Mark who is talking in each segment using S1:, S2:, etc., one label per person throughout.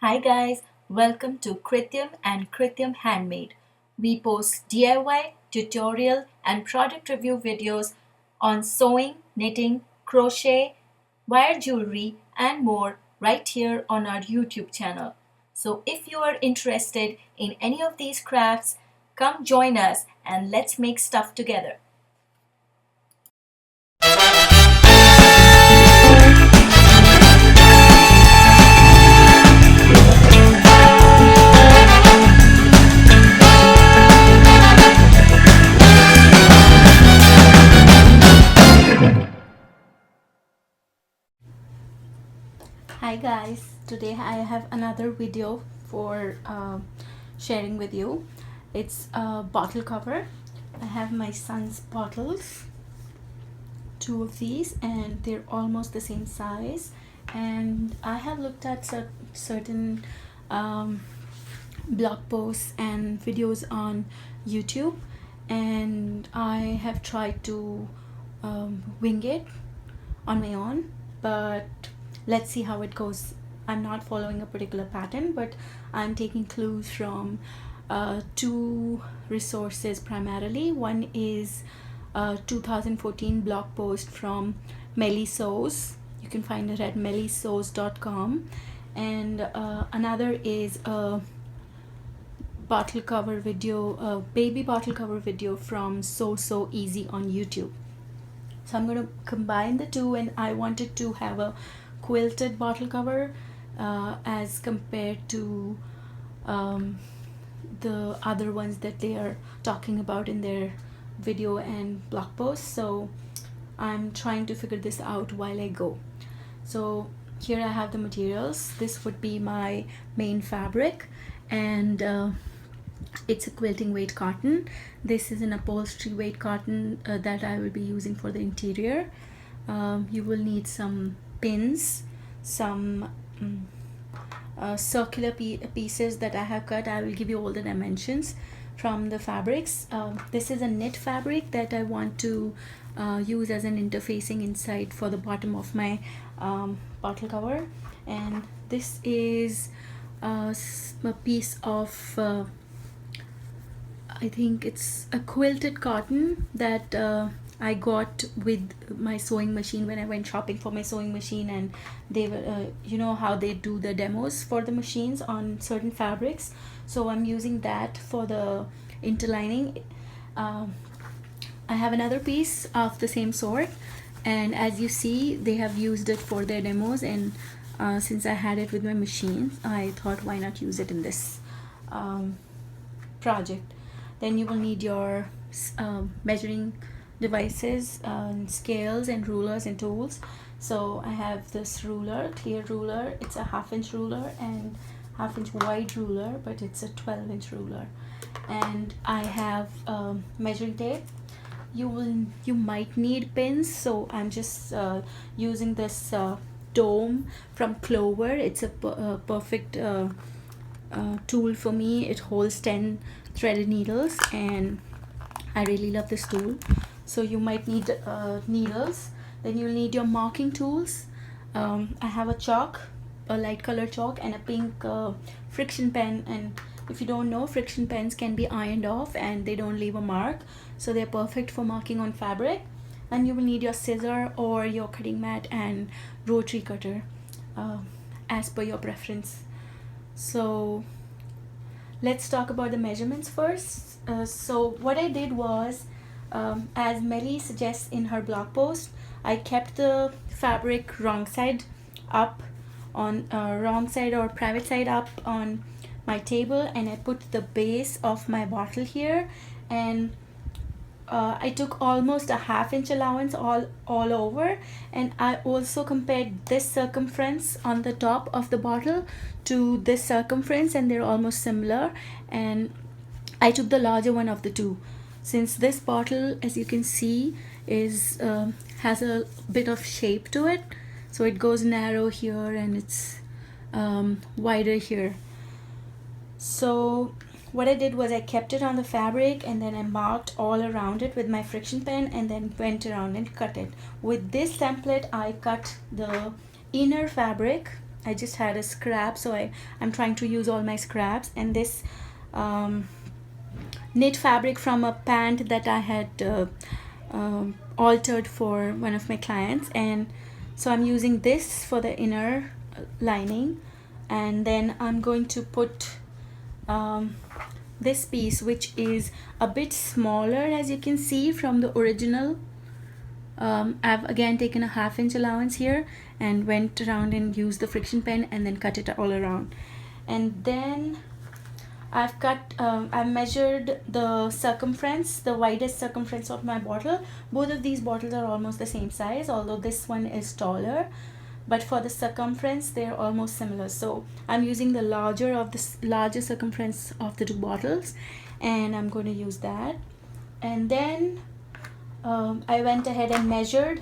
S1: Hi guys, welcome to Krityum and Krityum Handmade. We post DIY, tutorial and product review videos on sewing, knitting, crochet, wire jewelry and more right here on our YouTube channel. So if you are interested in any of these crafts, come join us and let's make stuff together. Hi guys, today I have another video for sharing with you. It's a bottle cover. I have my son's bottles, two of these, and they're almost the same size. And I have looked at certain blog posts and videos on YouTube, and I have tried to wing it on my own, but let's see how it goes. I'm not following a particular pattern, but I'm taking clues from two resources primarily. One is a 2014 blog post from Melly Sews. You can find it at mellysews.com, and another is a bottle cover video, a baby bottle cover video from So Easy on YouTube. So I'm going to combine the two, and I wanted to have a quilted bottle cover as compared to the other ones that they are talking about in their video and blog posts. So I'm trying to figure this out while I go. So here I have the materials. This would be my main fabric, and it's a quilting weight cotton. This is an upholstery weight cotton that I will be using for the interior. You will need some pins, some circular pieces that I have cut. I will give you all the dimensions from the fabrics. This is a knit fabric that I want to use as an interfacing inside for the bottom of my bottle cover. And this is a piece of I think it's a quilted cotton that I got with my sewing machine when I went shopping for my sewing machine, and they were you know how they do the demos for the machines on certain fabrics. So I'm using that for the interlining. I have another piece of the same sort, and as you see, they have used it for their demos, and since I had it with my machine, I thought why not use it in this project. Then you will need your measuring devices, scales and rulers and tools. So I have this ruler, clear ruler. It's a 1/2 inch ruler and 1/2 inch wide ruler, but it's a 12 inch ruler. And I have measuring tape. You might need pins, so I'm just using this dome from Clover. It's a perfect tool for me. It holds 10 threaded needles, and I really love this tool. So you might need needles. Then you'll need your marking tools. I have a chalk, a light color chalk, and a pink friction pen. And if you don't know, friction pens can be ironed off and they don't leave a mark, so they're perfect for marking on fabric. And you will need your scissor or your cutting mat and rotary cutter as per your preference. So let's talk about the measurements first. So what I did was, as Melly suggests in her blog post, I kept the fabric wrong side up on wrong side or private side up on my table, and I put the base of my bottle here, and I took almost a 1/2 inch allowance all over, and I also compared this circumference on the top of the bottle to this circumference, and they're almost similar, and I took the larger one of the two. Since this bottle, as you can see, is has a bit of shape to it, so it goes narrow here and it's wider here. So what I did was I kept it on the fabric, and then I marked all around it with my friction pen, and then went around and cut it. With this template, I cut the inner fabric I just had a scrap, so I'm trying to use all my scraps. And this knit fabric from a pant that I had altered for one of my clients, and so I'm using this for the inner lining. And then I'm going to put this piece, which is a bit smaller, as you can see from the original. I've again taken a 1/2 inch allowance here and went around and used the friction pen and then cut it all around. And then I've measured the circumference, the widest circumference of my bottle. Both of these bottles are almost the same size, although this one is taller, but for the circumference they're almost similar. So I'm using the larger circumference of the two bottles, and I'm going to use that. And then I went ahead and measured,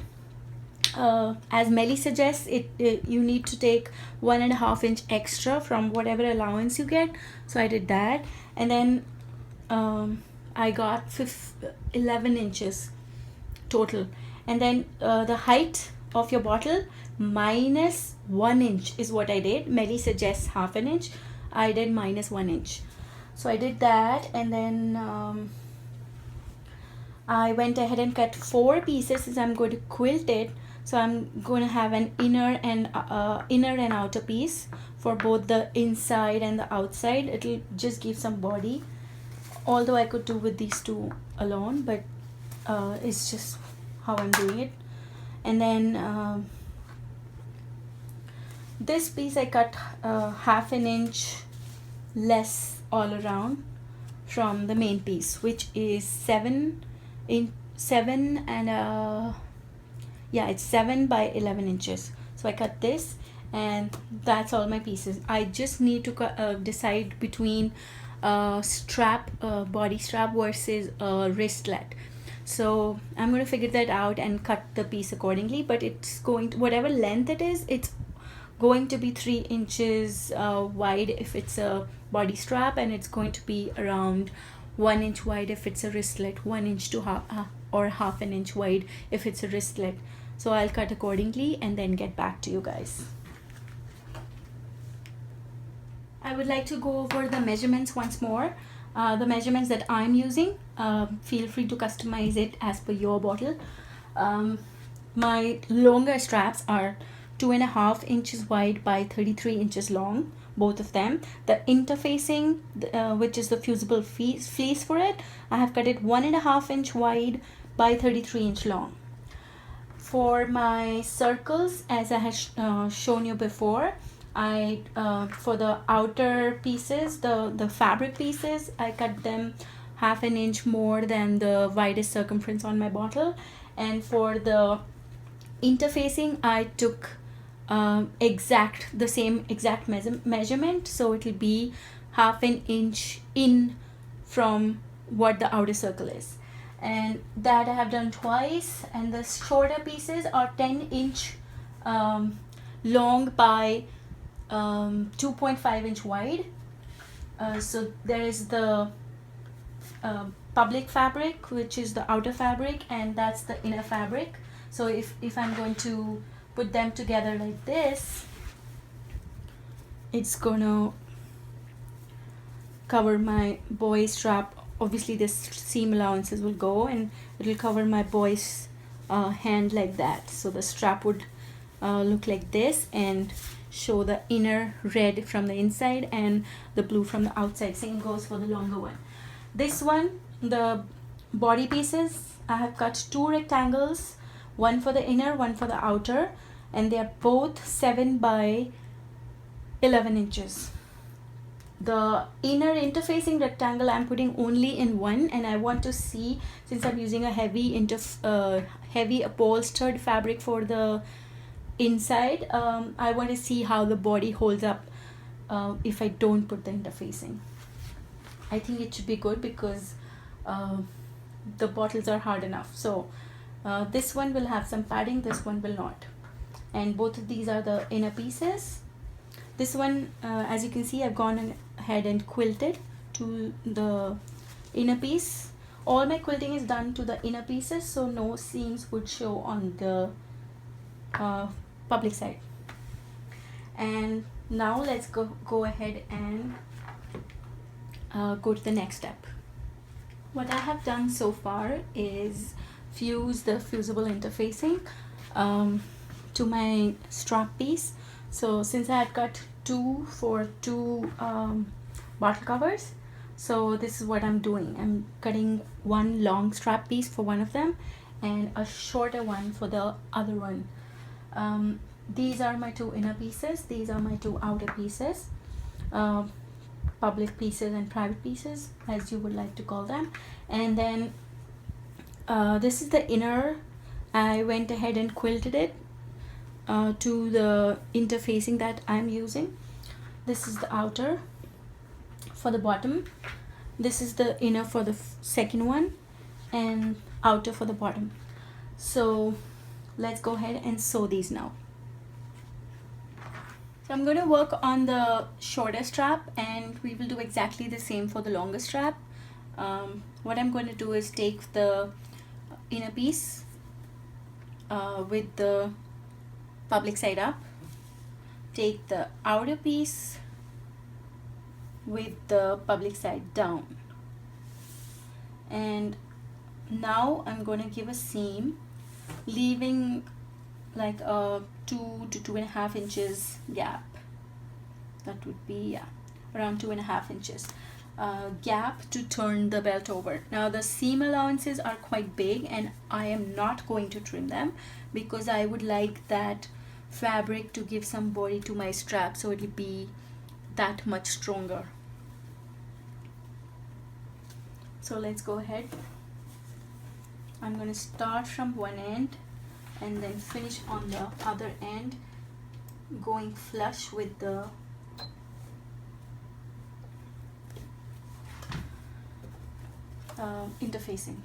S1: as Melly suggests, you need to take 1.5 inch extra from whatever allowance you get. So I did that, and then I got 11 inches total. And then the height of your bottle minus 1 inch is what I did. Melly suggests 1/2 inch. I did minus 1 inch. So I did that, and then I went ahead and cut 4 pieces as I'm going to quilt it. So I'm going to have an inner and outer piece for both the inside and the outside. It'll just give some body, although I could do with these two alone, but it's just how I'm doing it. And then this piece I cut 1/2 inch less all around from the main piece, which is 7 by 11 inches. So I cut this, and that's all my pieces. I just need to decide between strap, body strap versus wristlet. So I'm going to figure that out and cut the piece accordingly, but it's going to, whatever length it is, it's going to be 3 inches wide if it's a body strap, and it's going to be around 1 inch wide if it's a wristlet, 1 inch to or 1/2 inch wide if it's a wristlet. So I'll cut accordingly and then get back to you guys. I would like to go over the measurements once more. The measurements that I'm using, feel free to customize it as per your bottle. My longer straps are 2.5 inches wide by 33 inches long, both of them. The interfacing, which is the fusible fleece for it, I have cut it 1.5 inch wide by 33 inch long. For my circles, as I have shown you before, for the outer pieces, the fabric pieces, I cut them 1/2 inch more than the widest circumference on my bottle. And for the interfacing, I took the same exact measurement, so it will be 1/2 inch in from what the outer circle is, and that I have done twice. And the shorter pieces are 10 inch long by 2.5 inch wide. So there is the public fabric, which is the outer fabric, and that's the inner fabric. So if I'm going to put them together like this, it's gonna cover my boy strap. Obviously this seam allowances will go, and it'll cover my boy's hand like that. So the strap would look like this and show the inner red from the inside and the blue from the outside. Same goes for the longer one. This one, the body pieces, I have cut 2 rectangles, one for the inner, one for the outer, and they are both 7 by 11 inches. The inner interfacing rectangle I'm putting only in one, and I want to see, since I'm using a heavy upholstered fabric for the inside, I want to see how the body holds up if I don't put the interfacing. I think it should be good because the bottles are hard enough. So this one will have some padding, this one will not. And both of these are the inner pieces. This one, as you can see, I've gone ahead and quilted to the inner piece. All my quilting is done to the inner pieces, so no seams would show on the public side. And now let's go ahead and go to the next step. What I have done so far is fuse the fusible interfacing to my strap piece. So since I had cut two bottle covers, so this is what I'm doing. I'm cutting one long strap piece for one of them and a shorter one for the other one. These are my two inner pieces, these are my two outer pieces, public pieces and private pieces, as you would like to call them. And then this is the inner. I went ahead and quilted it to the interfacing that I'm using. This is the outer for the bottom, this is the inner for the second one, and outer for the bottom. So let's go ahead and sew these now. So I'm going to work on the shorter strap, and we will do exactly the same for the longer strap. What I'm going to do is take the inner piece with the public side up, take the outer piece with the public side down, and now I'm going to give a seam, leaving like a 2 to 2.5 inches gap. That would be around 2.5 inches gap to turn the belt over. Now the seam allowances are quite big, and I am not going to trim them because I would like that fabric to give some body to my strap, so it'll be that much stronger. So let's go ahead. I'm going to start from one end and then finish on the other end, going flush with the interfacing.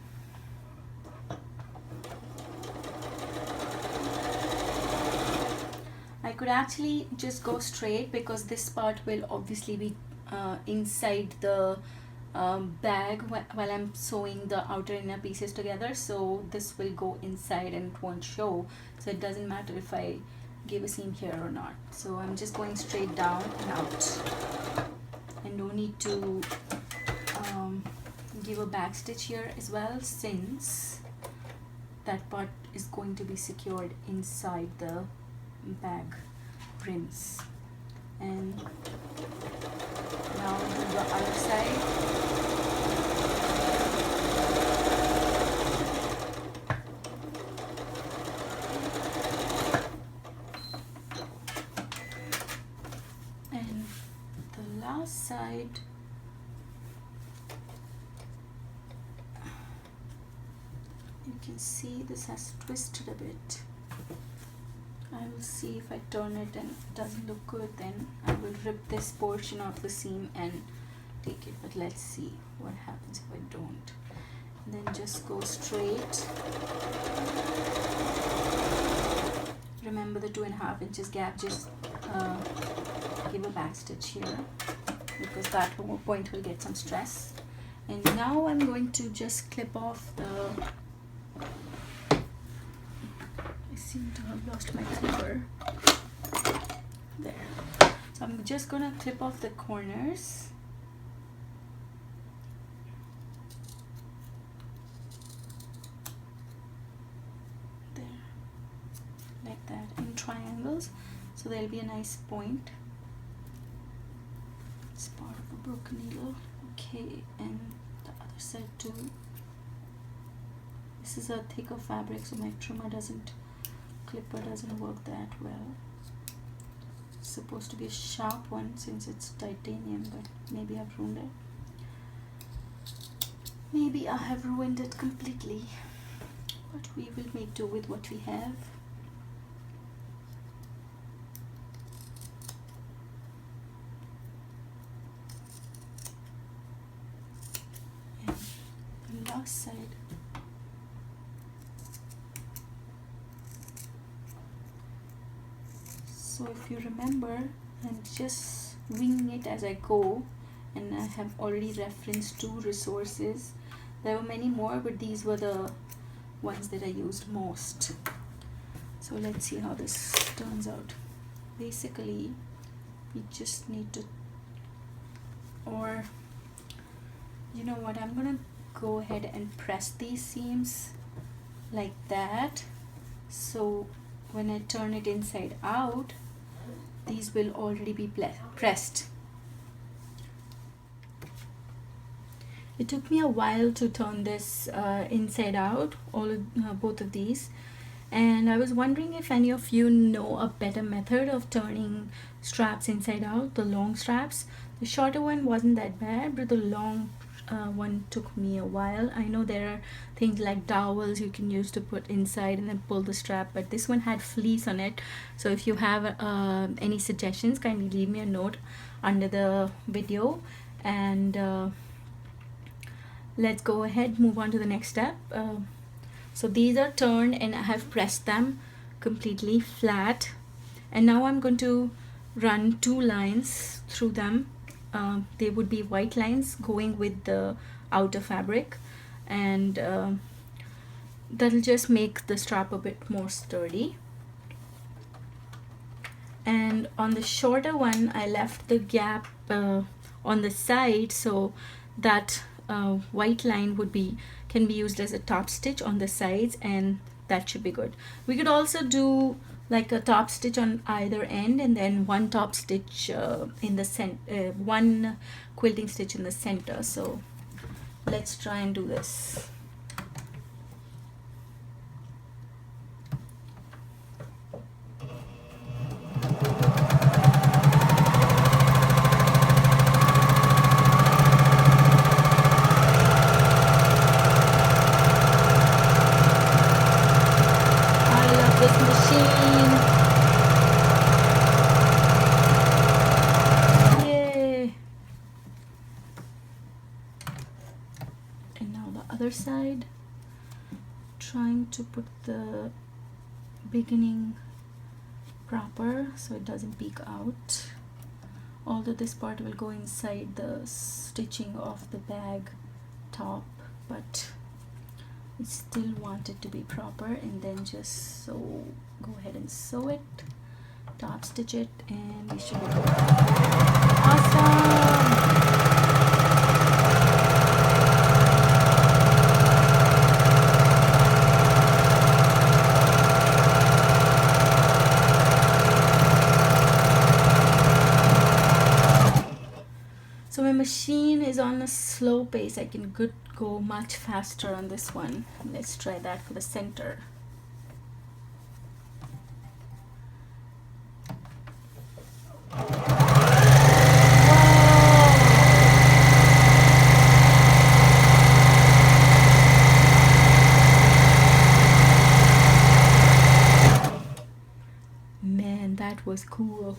S1: I could actually just go straight because this part will obviously be inside the bag while I'm sewing the outer inner pieces together, so this will go inside and it won't show, so it doesn't matter if I give a seam here or not. So I'm just going straight down and out, and no need to give a back stitch here as well, since that part is going to be secured inside the bag rims. And now do the other side. And the last side, you can see this has twisted a bit. I will see if I turn it and it doesn't look good, then I will rip this portion of the seam and take it, but let's see what happens if I don't. And then just go straight. Remember the 2.5 inches gap, just give a back stitch here because that point will get some stress. And now I'm going to just clip off the, I seem to have lost my clipper. There. So I'm just gonna clip off the corners. There. Like that, in triangles. So there'll be a nice point. It's part of a broken needle. Okay, and the other side too. This is a thicker fabric, so my clipper doesn't work that well. It's supposed to be a sharp one since it's titanium, but maybe I've ruined it. Maybe I have ruined it completely, but we will make do with what we have. And the last side. So if you remember, I'm just winging it as I go, and I have already referenced 2 resources. There were many more, but these were the ones that I used most. So let's see how this turns out. basically we just need to, or you know what, I'm gonna go ahead and press these seams like that, so when I turn it inside out, these will already be pressed. It took me a while to turn this inside out, all of both of these, and I was wondering if any of you know a better method of turning straps inside out, the long straps. The shorter one wasn't that bad, but the long one took me a while. I know there are things like dowels you can use to put inside and then pull the strap, but this one had fleece on it. So if you have any suggestions, kindly leave me a note under the video, and let's go ahead, move on to the next step. So these are turned and I have pressed them completely flat, and now I'm going to run 2 lines through them. They would be white lines going with the outer fabric, and that'll just make the strap a bit more sturdy. And on the shorter one, I left the gap on the side, so that white line can be used as a top stitch on the sides, and that should be good. We could also do like a top stitch on either end, and then one top stitch in the center, one quilting stitch in the center. So let's try and do this. Side, trying to put the beginning proper so it doesn't peek out, although this part will go inside the stitching of the bag top, but I still want it to be proper. And then just go ahead and sew it, top stitch it, and we should be good. Awesome! So my machine is on a slow pace. I can go much faster on this one. Let's try that for the center. Man, that was cool.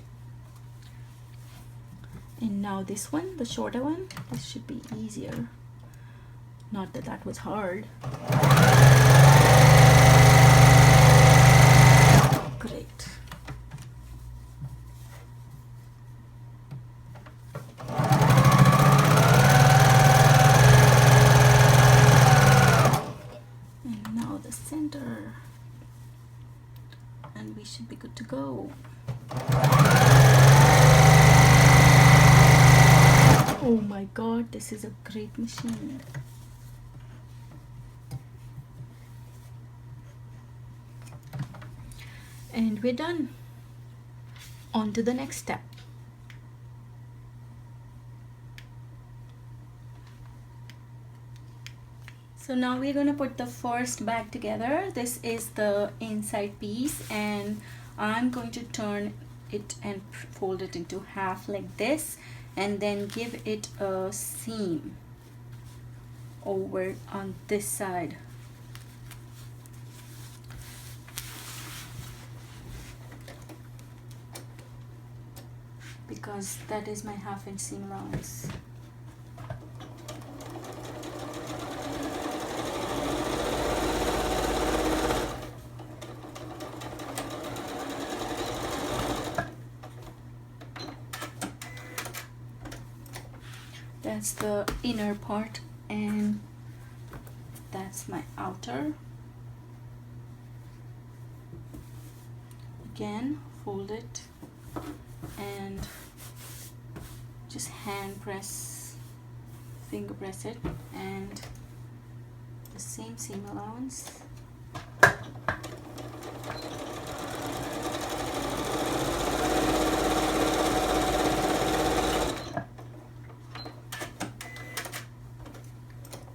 S1: And now this one, the shorter one, this should be easier. Not that that was hard. Great. And now the center. And we should be good to go. Oh my god, this is a great machine. And we're done. On to the next step. So now we're going to put the first bag together. This is the inside piece, and I'm going to turn it and fold it into half like this, and then give it a seam over on this side. Because that is my 1/2 inch seam allowance. That's the inner part, and that's my outer. Again, fold it and just hand press, finger press it, and the same seam allowance.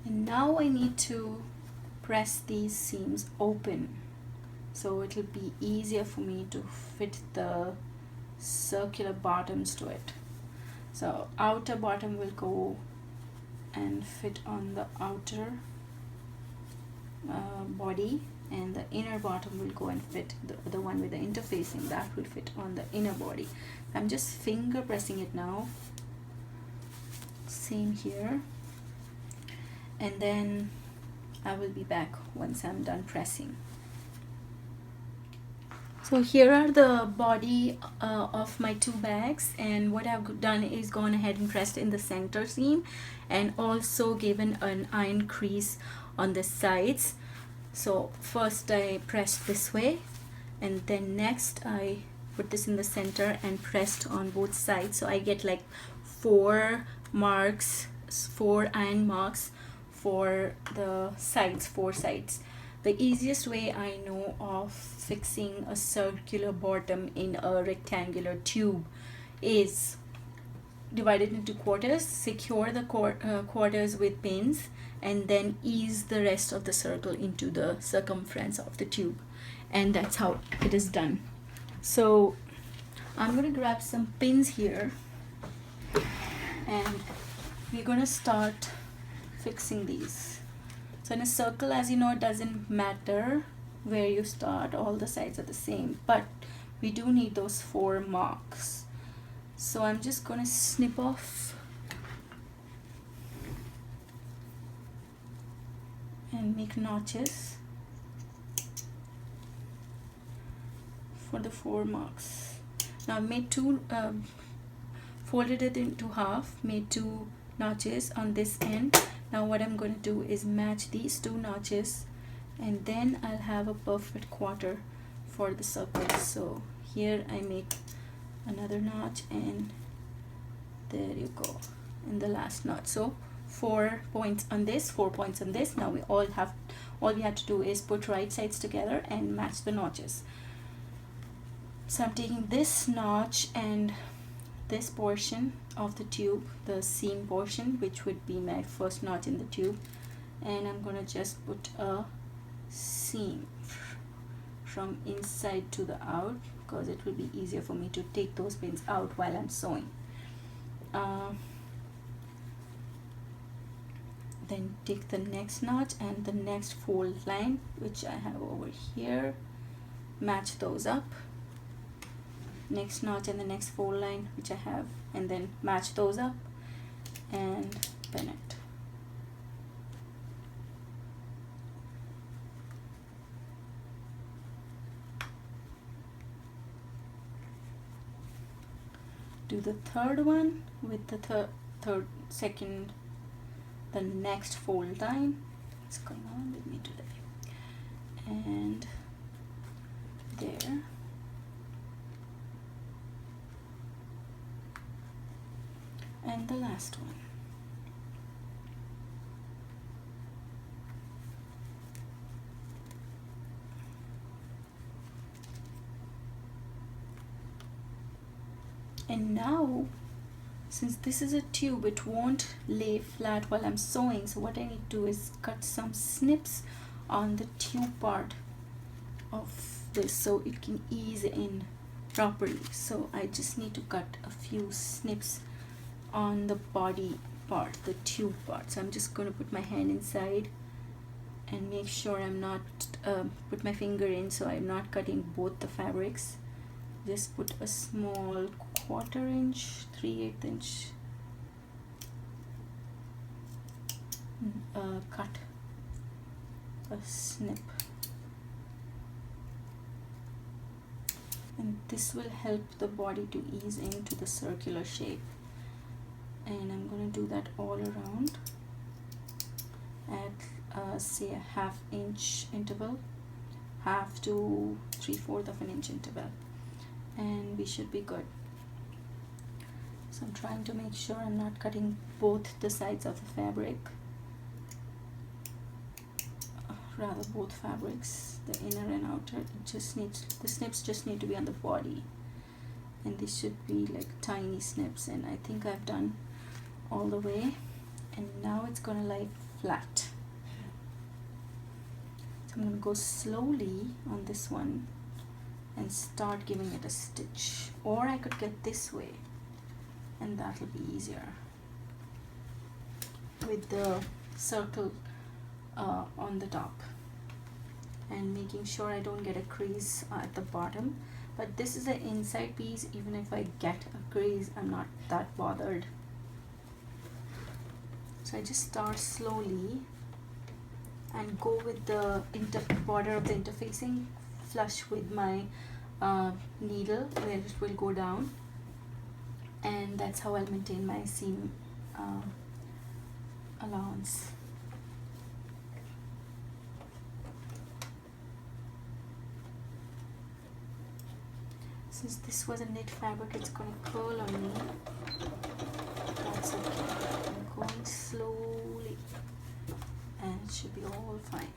S1: And now I need to press these seams open, so it will be easier for me to fit the circular bottoms to it. So outer bottom will go and fit on the outer body, and the inner bottom will go and fit the one with the interfacing, that will fit on the inner body. I'm just finger pressing it now, same here, and then I will be back once I'm done pressing. So here are the body of my two bags, and what I've done is gone ahead and pressed in the center seam and also given an iron crease on the sides. So first I pressed this way, and then next I put this in the center and pressed on both sides, so I get like 4 marks, 4 iron marks for the sides, 4 sides. The easiest way I know of fixing a circular bottom in a rectangular tube is divide it into quarters, secure the quarters with pins, and then ease the rest of the circle into the circumference of the tube, and that's how it is done. So I'm going to grab some pins here, and we're going to start fixing these. So in a circle, as you know, it doesn't matter where you start, all the sides are the same, but we do need those 4 marks. So I'm just going to snip off and make notches for the 4 marks. Now I've made 2, folded it into half, made 2 notches on this end. Now what I'm going to do is match these 2 notches, and then I'll have a perfect quarter for the circle. So here I make another notch, and there you go, in the last notch. So 4 points on this, 4 points on this. Now all we have to do is put right sides together and match the notches. So I'm taking this notch and this portion of the tube, the seam portion, which would be my first notch in the tube, and I'm going to just put a seam from inside to the out, because it will be easier for me to take those pins out while I'm sewing. Then take the next notch and the next fold line, which I have over here, match those up. Next notch and the next fold line which I have, and then match those up and pin it. Do the third one with the second, the next fold line. What's going on with me today? And there. And the last one. And now, since this is a tube, it won't lay flat while I'm sewing, so what I need to do is cut some snips on the tube part of this so it can ease in properly. So I just need to cut a few snips on the body part, the tube part. So I'm just going to put my hand inside and make sure I'm not put my finger in, so I'm not cutting both the fabrics. Just put a small 1/4 inch, 3/8 inch cut, a snip, and this will help the body to ease into the circular shape. And I'm going to do that all around at say a 1/2 inch interval, 1/2 to 3/4 of an inch interval, and we should be good. So I'm trying to make sure I'm not cutting both the sides of the fabric, rather both fabrics, the inner and outer. It just needs, the snips just need to be on the body, and these should be like tiny snips, and I think I've done all the way, and now it's gonna lie flat. So I'm gonna go slowly on this one and start giving it a stitch, or I could get this way and that'll be easier with the circle on the top, and making sure I don't get a crease at the bottom. But this is the inside piece. Even if I get a crease, I'm not that bothered. So I just start slowly and go with the border of the interfacing flush with my needle where it will go down, and that's how I'll maintain my seam allowance. Since this was a knit fabric, it's gonna curl on me. That's okay. I'm going slowly and it should be all fine.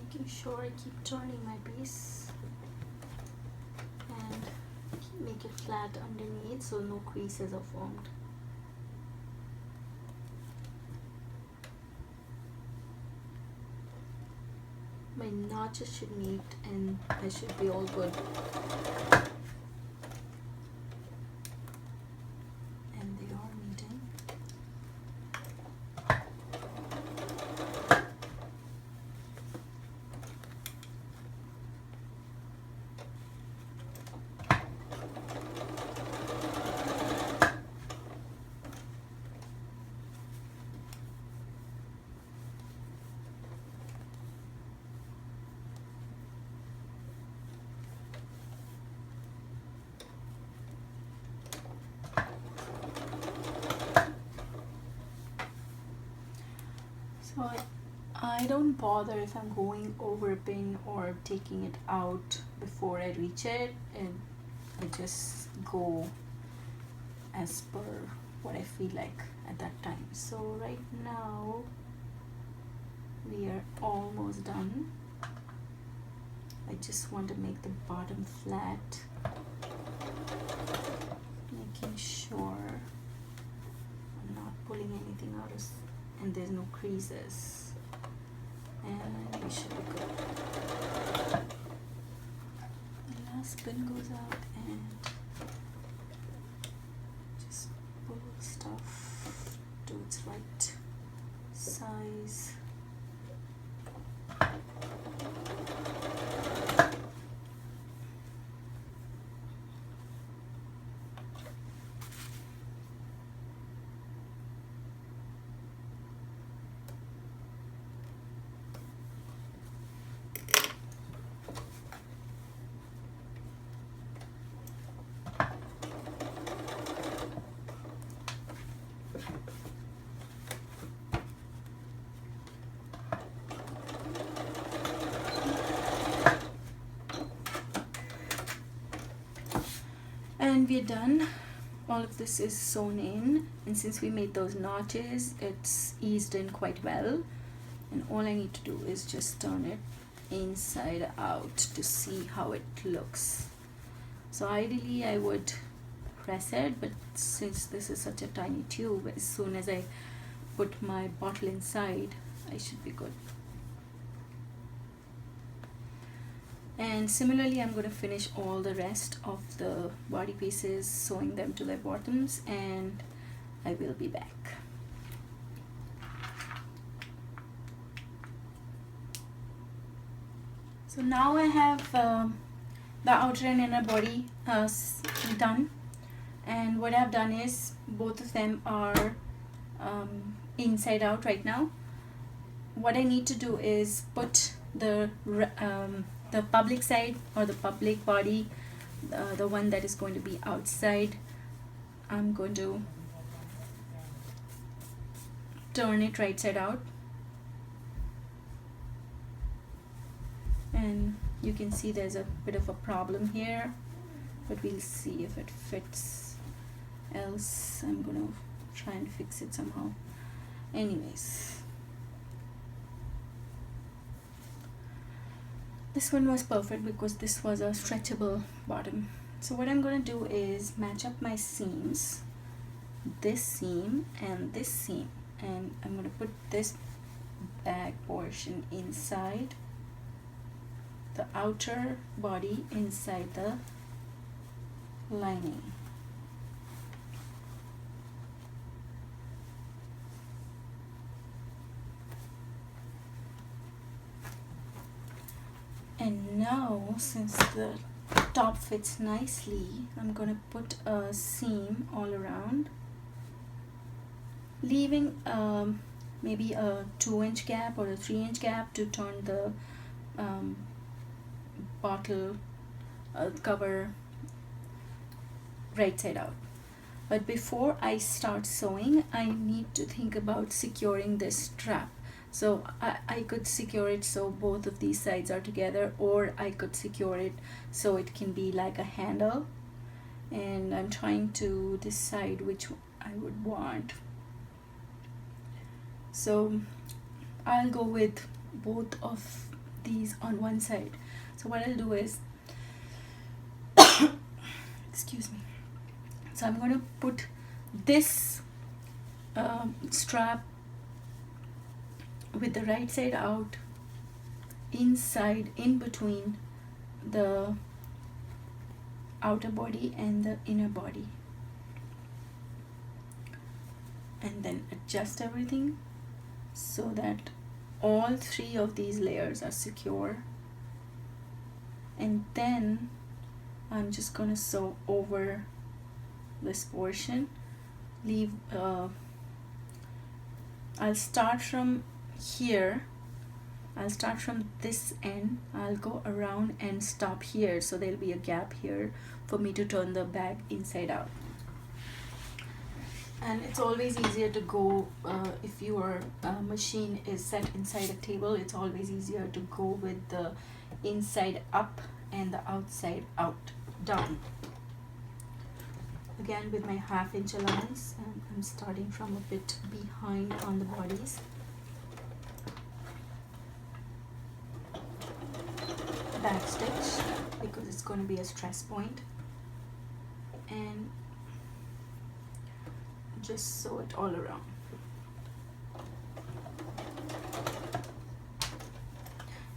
S1: Making sure I keep turning my piece and make it flat underneath so no creases are formed. My notches should meet and I should be all good. And they are meeting. So I don't bother if I'm going over a pin or taking it out before I reach it, and I just go as per what I feel like at that time. So right now we are almost done. I just want to make the bottom flat, making sure I'm not pulling anything out and there's no creases, and we should be good. The last pin goes out and just pull stuff to its right size. And we're done. All of this is sewn in, and since we made those notches, it's eased in quite well, and all I need to do is just turn it inside out to see how it looks. So ideally I would press it, but since this is such a tiny tube, as soon as I put my bottle inside, I should be good. And similarly I'm going to finish all the rest of the body pieces, sewing them to their bottoms, and I will be back. So now I have the outer and inner body done, and what I've done is both of them are inside out right now. What I need to do is put the public side, or the public body, the one that is going to be outside, I'm going to turn it right side out, and you can see there's a bit of a problem here, but we'll see if it fits, else I'm gonna try and fix it somehow. Anyways, this one was perfect because this was a stretchable bottom. So what I'm going to do is match up my seams, this seam and this seam, and I'm going to put this back portion inside the outer body, inside the lining. And now, since the top fits nicely, I'm going to put a seam all around, leaving maybe a 2-inch gap or a 3-inch gap to turn the bottle cover right side out. But before I start sewing, I need to think about securing this strap. So I could secure it so both of these sides are together, or I could secure it so it can be like a handle, and I'm trying to decide which I would want. So I'll go with both of these on one side. So what I'll do is excuse me, so I'm going to put this strap with the right side out inside, in between the outer body and the inner body, and then adjust everything so that all 3 of these layers are secure. And then I'm just gonna sew over this portion, leave I'll start from here, I'll start from this end, I'll go around and stop here, so there'll be a gap here for me to turn the bag inside out. And it's always easier to go if your machine is set inside a table, it's always easier to go with the inside up and the outside out, down. Again with my 1/2-inch allowance, and I'm starting from a bit behind on the bodies. Back stitch because it's going to be a stress point, and just sew it all around.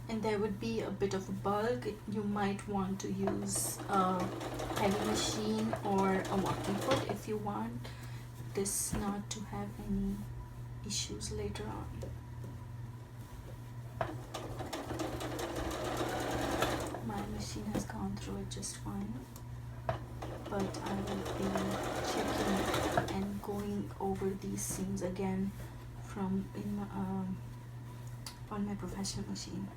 S1: And there would be a bit of a bulk. You might want to use a heavy machine or a walking foot if you want this not to have any issues later on. My machine has gone through it just fine, but I will be checking and going over these seams again from on my professional machine.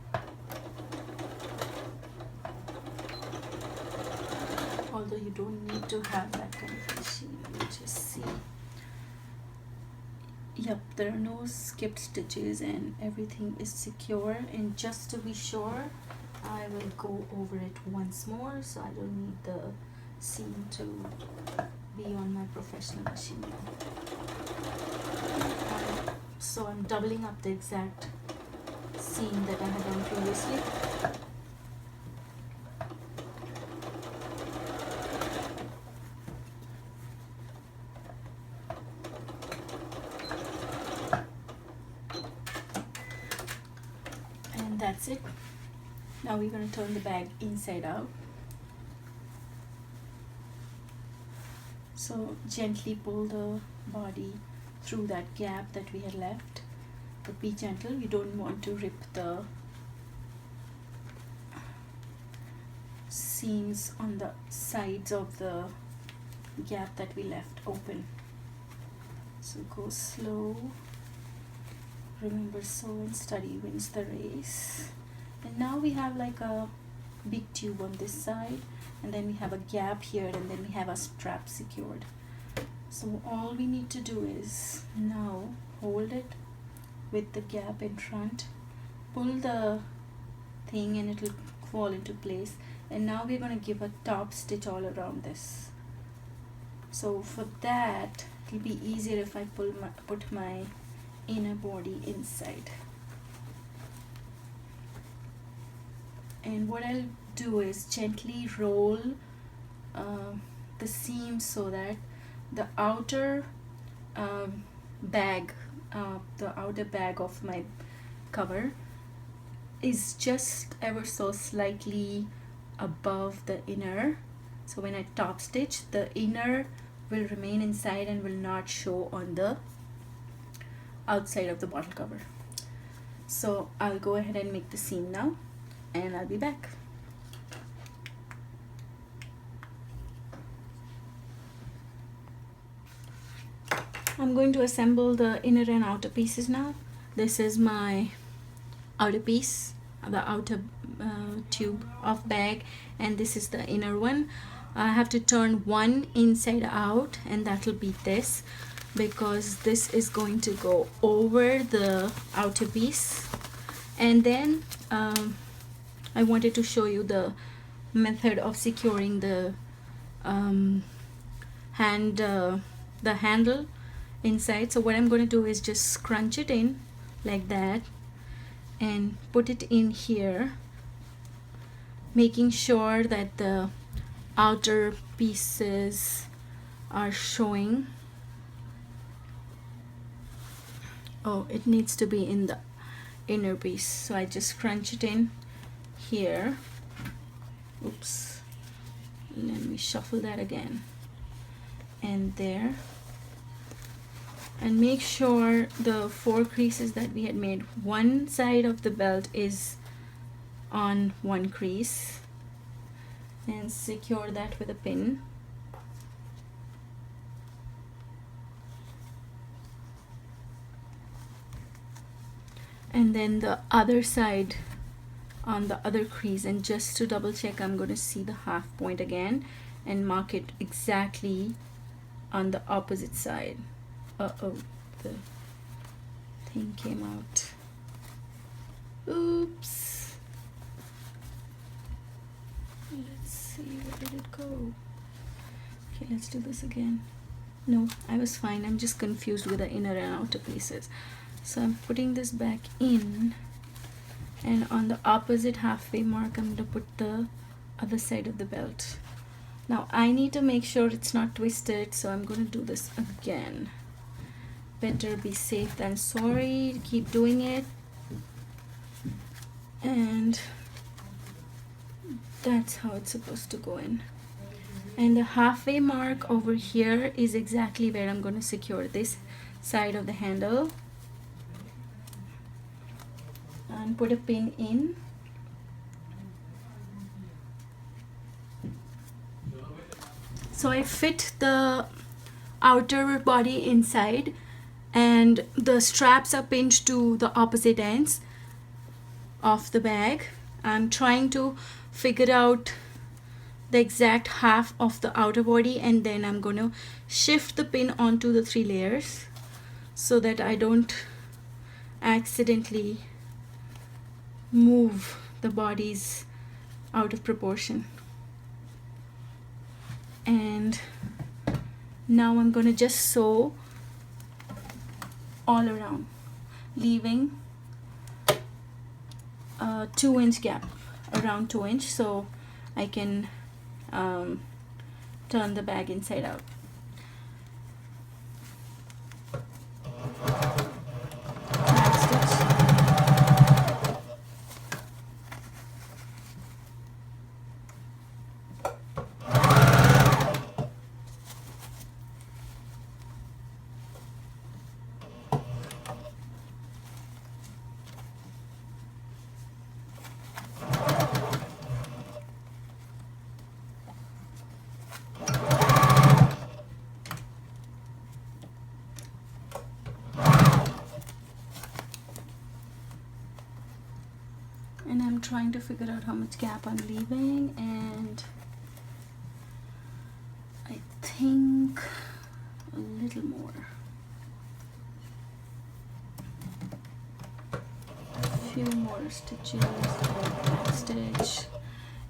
S1: Although you don't need to have that kind of machine, you just see. Yep, there are no skipped stitches and everything is secure. And just to be sure, I will go over it once more, so I don't need the seam to be on my professional machine now. So I'm doubling up the exact seam that I had done previously. And that's it. Now we're going to turn the bag inside out. So gently pull the body through that gap that we had left, but be gentle. You don't want to rip the seams on the sides of the gap that we left open. So go slow. Remember, sow and study wins the race. And now we have like a big tube on this side, and then we have a gap here, and then we have a strap secured. So all we need to do is now hold it with the gap in front, pull the thing, and it'll fall into place. And now we're going to give a top stitch all around this. So for that, it'll be easier if I put my inner body inside. And what I'll do is gently roll the seam so that the outer bag of my cover is just ever so slightly above the inner. So when I top stitch, the inner will remain inside and will not show on the outside of the bottle cover. So I'll go ahead and make the seam now, and I'll be back. I'm going to assemble the inner and outer pieces now. This is my outer piece, the outer tube of bag, and this is the inner one. I have to turn one inside out, and that will be this, because this is going to go over the outer piece. And then I wanted to show you the method of securing the handle inside. So what I'm going to do is just scrunch it in like that and put it in here, making sure that the outer pieces are showing. Oh, it needs to be in the inner piece, so I just scrunch it in here. Oops, let me shuffle that again, and there. And make sure the 4 creases that we had made, one side of the belt is on one crease, and secure that with a pin. And then the other side on the other crease, and just to double check, I'm going to see the half point again and mark it exactly on the opposite side. Uh-oh, the thing came out. Oops. Let's see, where did it go? Okay, let's do this again. No, I was fine. I'm just confused with the inner and outer pieces. So I'm putting this back in, and on the opposite halfway mark, I'm going to put the other side of the belt. Now I need to make sure it's not twisted, so I'm going to do this again. Better be safe than sorry. Keep doing it. And that's how it's supposed to go in. And the halfway mark over here is exactly where I'm going to secure this side of the handle. And put a pin in. So I fit the outer body inside, and the straps are pinned to the opposite ends of the bag. I'm trying to figure out the exact half of the outer body, and then I'm going to shift the pin onto the 3 layers so that I don't accidentally move the bodies out of proportion. And now I'm going to just sew all around, leaving a 2-inch gap, around 2 inch, so I can turn the bag inside out. trying to figure out how much gap I'm leaving, and I think a little more. A few more stitches, back stitch,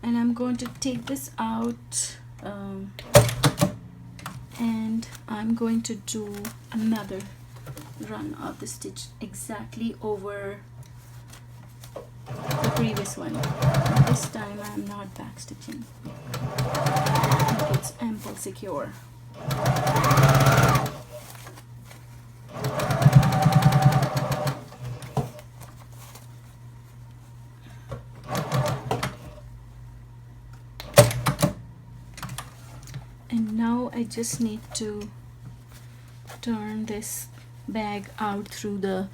S1: and I'm going to take this out, and I'm going to do another run of the stitch exactly over the previous one. And this time I'm not back stitching. I think it's ample secure. And now I just need to turn this bag out through the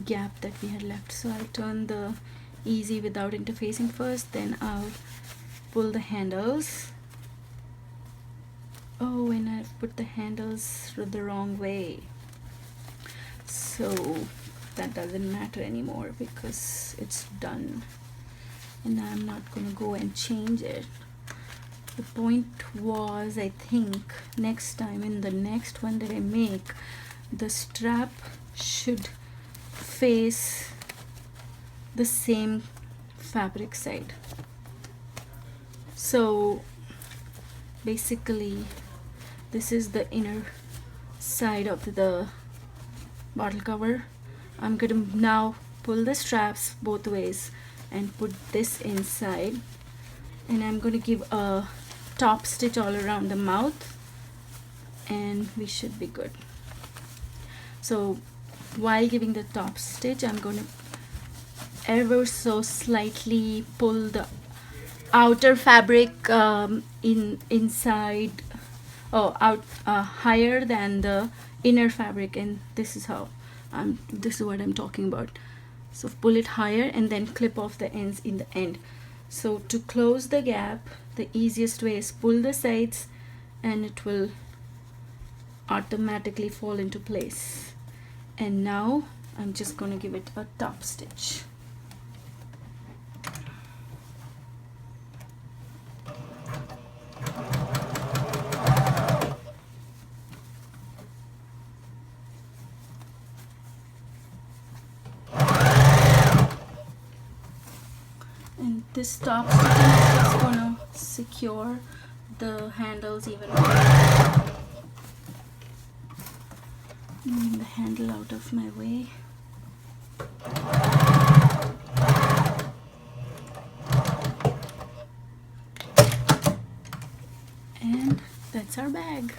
S1: gap that we had left. So I'll turn the easy without interfacing first, then I'll pull the handles. Oh, and I've put the handles the wrong way, so that doesn't matter anymore because it's done, and I'm not gonna go and change it. The point was, I think next time in the next one that I make, the strap should face the same fabric side. So basically this is the inner side of the bottle cover. I'm going to now pull the straps both ways and put this inside, and I'm going to give a top stitch all around the mouth, and we should be good. So while giving the top stitch, I'm going to ever so slightly pull the outer fabric inside, higher than the inner fabric, and this is how this is what I'm talking about. So pull it higher and then clip off the ends in the end. So to close the gap, the easiest way is pull the sides and it will automatically fall into place. And now I'm just going to give it a top stitch. And this top stitching is just going to secure the handles even more. Moving the handle out of my way. And that's our bag,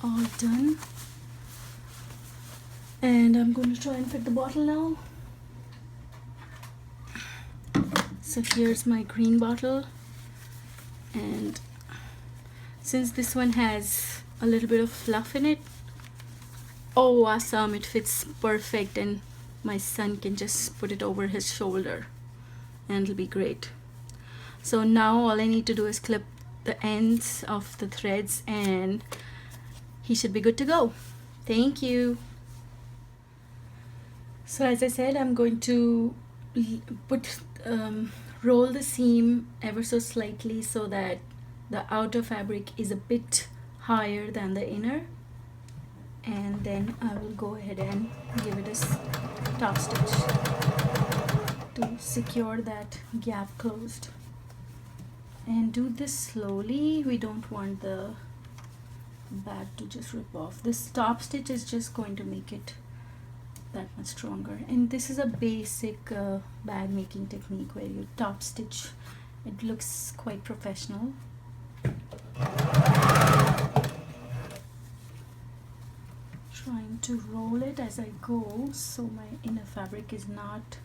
S1: all done. And I'm going to try and fit the bottle now. So here's my green bottle, and since this one has a little bit of fluff in it, oh awesome, it fits perfect, and my son can just put it over his shoulder and it'll be great. So now all I need to do is clip the ends of the threads and he should be good to go. Thank you. So as I said, I'm going to roll the seam ever so slightly so that the outer fabric is a bit higher than the inner, and then I will go ahead and give it a top stitch to secure that gap closed. And do this slowly, we don't want the bag to just rip off. This top stitch is just going to make it that much stronger, and this is a basic bag making technique where you top stitch. It looks quite professional. Trying to roll it as I go so my inner fabric is not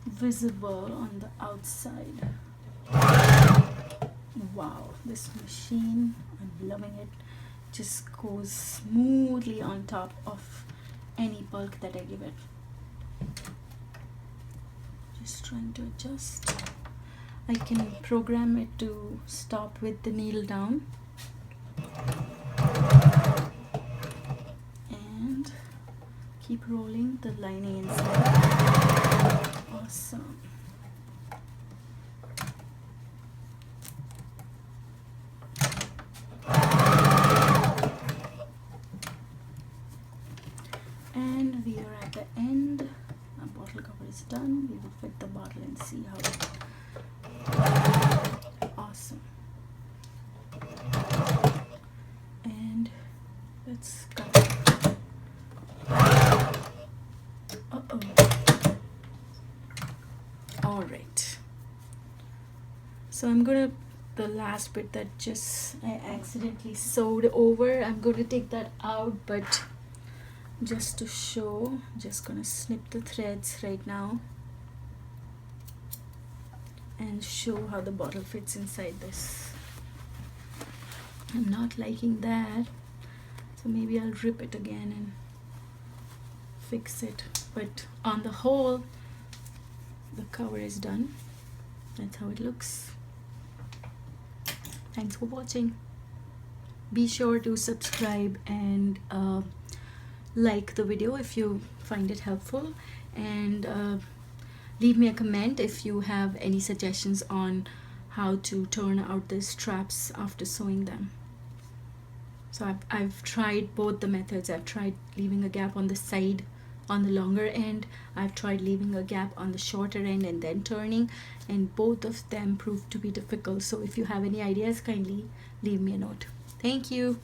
S1: visible on the outside. Wow, this machine, I'm loving it. Just goes smoothly on top of any bulk that I give it. Just trying to adjust. I can program it to stop with the needle down. And keep rolling the lining inside. Awesome. is done, we will fit the bottle and see how awesome. And let's go. All right, so I'm gonna, the last bit that just I accidentally sewed over, I'm going to take that out, but just to show, just gonna snip the threads right now and show how the bottle fits inside this. I'm not liking that, so maybe I'll rip it again and fix it, but on the whole the cover is done. That's how it looks. Thanks for watching. Be sure to subscribe and like the video if you find it helpful, and leave me a comment if you have any suggestions on how to turn out the straps after sewing them. So I've tried both the methods. I've tried leaving a gap on the side on the longer end. I've tried leaving a gap on the shorter end and then turning, and both of them proved to be difficult. So if you have any ideas, kindly leave me a note. Thank you.